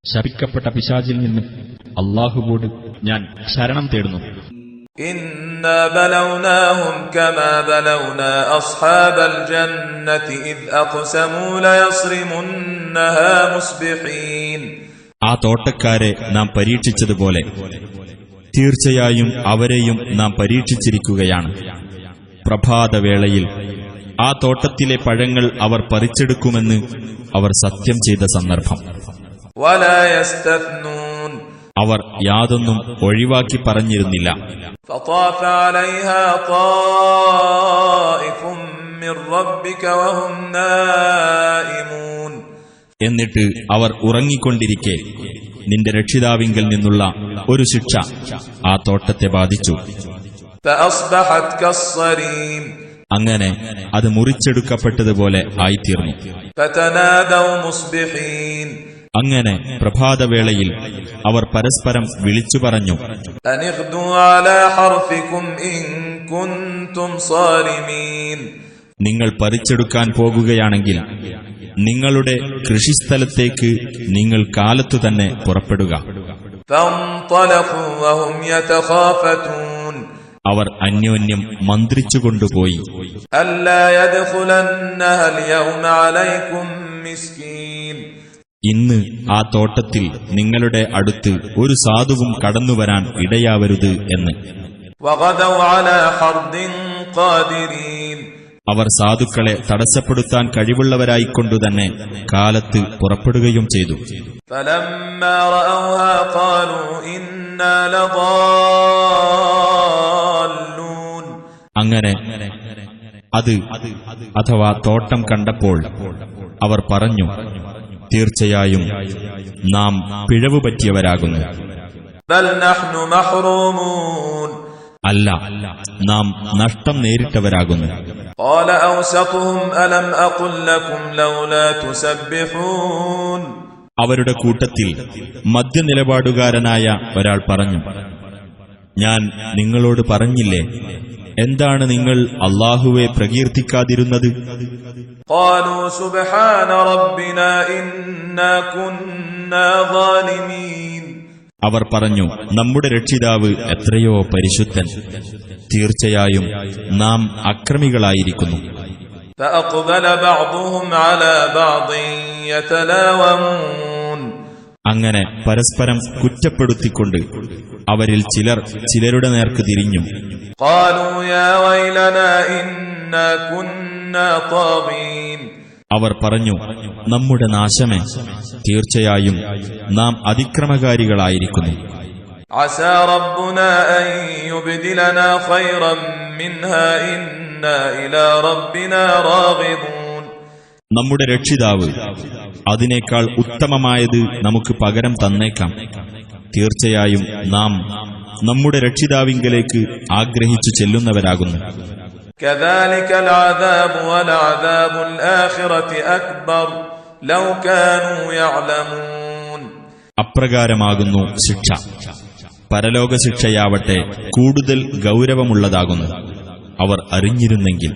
ശപിക്കപ്പെട്ട പിശാചിൽ നിന്ന് അല്ലാഹുവോട് ഞാൻ ശരണം തേടുന്നു. ഇന്നാ ബലൗനാഹും കമാ ബലൗനാ അസ്ഹാബൽ ജന്നതി ഇദ് അഖ്സമൂ ലയസ്രിമുന്നഹാ മുസ്ബിഹീൻ. ആ തോട്ടക്കാരെ നാം പരീക്ഷിച്ചതുപോലെ തീർച്ചയായും അവരെയും നാം പരീക്ഷിച്ചിരിക്കുകയാണ്. പ്രഭാതവേളയിൽ ആ തോട്ടത്തിലെ പഴങ്ങൾ അവർ പറിച്ചെടുക്കുമെന്ന് അവർ സത്യം ചെയ്ത സന്ദർഭം. അവർ യാതൊന്നും ഒഴിവാക്കി പറഞ്ഞിരുന്നില്ല. എന്നിട്ട് അവർ ഉറങ്ങിക്കൊണ്ടിരിക്കെ നിന്റെ രക്ഷിതാവിങ്കൽ നിന്നുള്ള ഒരു ശിക്ഷ ആ തോട്ടത്തെ ബാധിച്ചു. അങ്ങനെ അത് മുറിച്ചെടുക്കപ്പെട്ടതുപോലെ ആയിത്തീർന്നു. അങ്ങനെ പ്രഭാതവേളയിൽ അവർ പരസ്പരം വിളിച്ചു പറഞ്ഞു, നിങ്ങൾ പറിച്ചെടുക്കാൻ പോകുകയാണെങ്കിൽ നിങ്ങളുടെ കൃഷിസ്ഥലത്തേക്ക് നിങ്ങൾ കാലത്തു തന്നെ പുറപ്പെടുക. അവർ അന്യോന്യം മന്ത്രിച്ചുകൊണ്ടുപോയി, ഇന്ന് ആ തോട്ടത്തിൽ നിങ്ങളുടെ അടുത്ത് ഒരു സാധുവും കടന്നുവരാൻ ഇടയാവരുത് എന്ന്. അവർ സാധുക്കളെ തടസ്സപ്പെടുത്താൻ കഴിവുള്ളവരായിക്കൊണ്ടുതന്നെ കാലത്ത് പുറപ്പെടുകയും ചെയ്തു. അങ്ങനെ അത് അഥവാ തോട്ടം കണ്ടപ്പോൾ അവർ പറഞ്ഞു, തീർച്ചയായും നാം പിഴവ് പറ്റിയവരാകുന്നു. അല്ല, നാം നഷ്ടം നേരിട്ടവരാകുന്നു. അവരുടെ കൂട്ടത്തിൽ മധ്യനിലപാടുകാരനായ ഒരാൾ പറഞ്ഞു, ഞാൻ നിങ്ങളോട് പറഞ്ഞില്ലേ, എന്താണ് നിങ്ങൾ അല്ലാഹുവെ പ്രകീർത്തിക്കാതിരുന്നത്? അവർ പറഞ്ഞു, നമ്മുടെ രക്ഷിതാവ് എത്രയോ പരിശുദ്ധൻ, തീർച്ചയായും നാം അക്രമികളായിരിക്കുന്നു. അങ്ങനെ പരസ്പരം കുറ്റപ്പെടുത്തിക്കൊണ്ട് അവരിൽ ചിലർ ചിലരുടെ നേർക്ക് തിരിഞ്ഞു. അവർ പറഞ്ഞു, നമ്മുടെ നാശമേ, തീർച്ചയായും നാം അതിക്രമകാരികളായിരിക്കുന്നു. നമ്മുടെ രക്ഷിതാവ് അതിനേക്കാൾ ഉത്തമമായത് നമുക്ക് പകരം തന്നേക്കാം. തീർച്ചയായും നാം നമ്മുടെ രക്ഷിതാവിങ്കലേക്ക് ആഗ്രഹിച്ചു ചെല്ലുന്നവരാകുന്നു. അപ്രകാരമാകുന്നു ശിക്ഷ. പരലോക ശിക്ഷയാവട്ടെ കൂടുതൽ ഗൗരവമുള്ളതാകുന്നു, അവർ അറിഞ്ഞിരുന്നെങ്കിൽ.